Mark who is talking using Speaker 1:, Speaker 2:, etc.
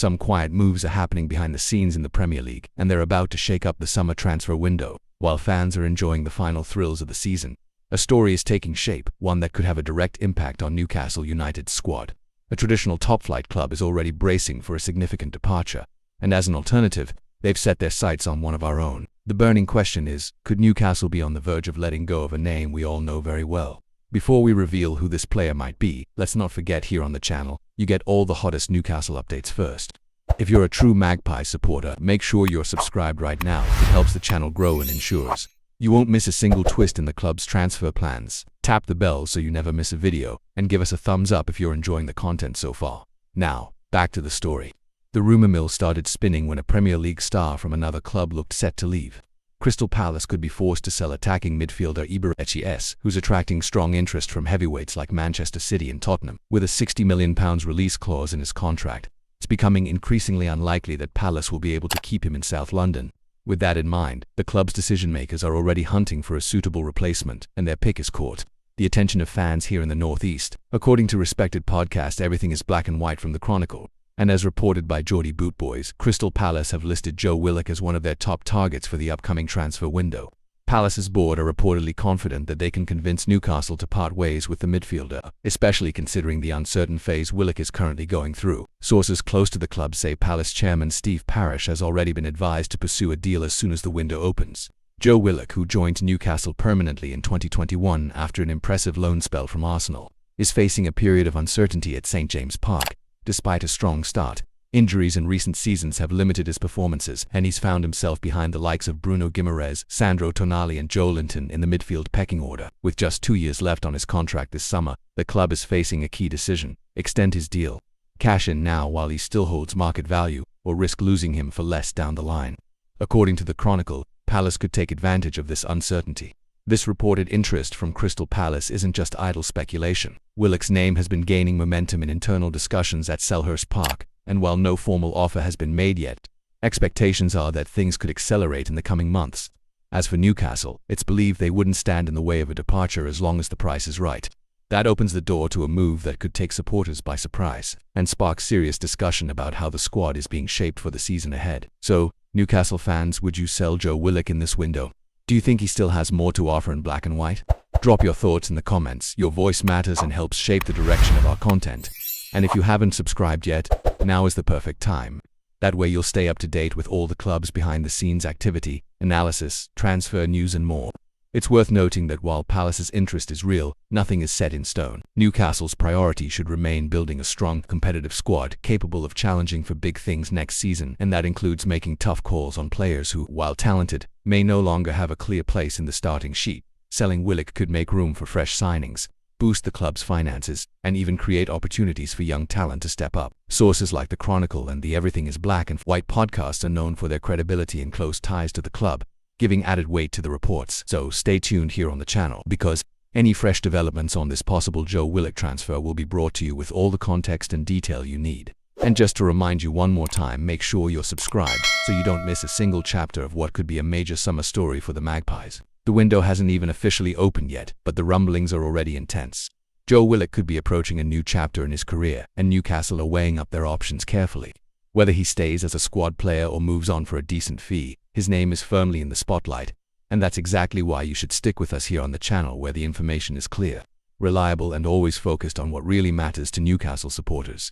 Speaker 1: Some quiet moves are happening behind the scenes in the Premier League, and they're about to shake up the summer transfer window. While fans are enjoying the final thrills of the season, a story is taking shape, one that could have a direct impact on Newcastle United's squad. A traditional top-flight club is already bracing for a significant departure, and as an alternative, they've set their sights on one of our own. The burning question is, could Newcastle be on the verge of letting go of a name we all know very well? Before we reveal who this player might be, let's not forget here on the channel, you get all the hottest Newcastle updates first. If you're a true Magpie supporter, make sure you're subscribed right now. It helps the channel grow and ensures you won't miss a single twist in the club's transfer plans. Tap the bell so you never miss a video, and give us a thumbs up if you're enjoying the content so far. Now, back to the story. The rumour mill started spinning when a Premier League star from another club looked set to leave. Crystal Palace could be forced to sell attacking midfielder Ibrahimovic, who's attracting strong interest from heavyweights like Manchester City and Tottenham. With a £60 million release clause in his contract, it's becoming increasingly unlikely that Palace will be able to keep him in South London. With that in mind, the club's decision-makers are already hunting for a suitable replacement, and their pick is caught the attention of fans here in the Northeast. According to respected podcast Everything is Black and White from the Chronicle, and as reported by Geordie Bootboys, Crystal Palace have listed Joe Willock as one of their top targets for the upcoming transfer window. Palace's board are reportedly confident that they can convince Newcastle to part ways with the midfielder, especially considering the uncertain phase Willock is currently going through. Sources close to the club say Palace chairman Steve Parish has already been advised to pursue a deal as soon as the window opens. Joe Willock, who joined Newcastle permanently in 2021 after an impressive loan spell from Arsenal, is facing a period of uncertainty at St James Park. Despite a strong start, injuries in recent seasons have limited his performances, and he's found himself behind the likes of Bruno Guimaraes, Sandro Tonali and Joe Linton in the midfield pecking order. With just 2 years left on his contract this summer, the club is facing a key decision: extend his deal, cash in now while he still holds market value, or risk losing him for less down the line. According to the Chronicle, Palace could take advantage of this uncertainty. This reported interest from Crystal Palace isn't just idle speculation. Willock's name has been gaining momentum in internal discussions at Selhurst Park, and while no formal offer has been made yet, expectations are that things could accelerate in the coming months. As for Newcastle, it's believed they wouldn't stand in the way of a departure as long as the price is right. That opens the door to a move that could take supporters by surprise, and spark serious discussion about how the squad is being shaped for the season ahead. So, Newcastle fans, would you sell Joe Willock in this window? Do you think he still has more to offer in black and white? Drop your thoughts in the comments. Your voice matters and helps shape the direction of our content. And if you haven't subscribed yet, now is the perfect time. That way you'll stay up to date with all the club's behind-the-scenes activity, analysis, transfer news and more. It's worth noting that while Palace's interest is real, nothing is set in stone. Newcastle's priority should remain building a strong, competitive squad capable of challenging for big things next season, and that includes making tough calls on players who, while talented, may no longer have a clear place in the starting sheet. Selling Willock could make room for fresh signings, boost the club's finances, and even create opportunities for young talent to step up. Sources like the Chronicle and the Everything is Black and White podcast are known for their credibility and close ties to the club, giving added weight to the reports. So stay tuned here on the channel, because any fresh developments on this possible Joe Willock transfer will be brought to you with all the context and detail you need. And just to remind you one more time, make sure you're subscribed so you don't miss a single chapter of what could be a major summer story for the Magpies. The window hasn't even officially opened yet, but the rumblings are already intense. Joe Willock could be approaching a new chapter in his career, and Newcastle are weighing up their options carefully. Whether he stays as a squad player or moves on for a decent fee, his name is firmly in the spotlight, and that's exactly why you should stick with us here on the channel, where the information is clear, reliable and always focused on what really matters to Newcastle supporters.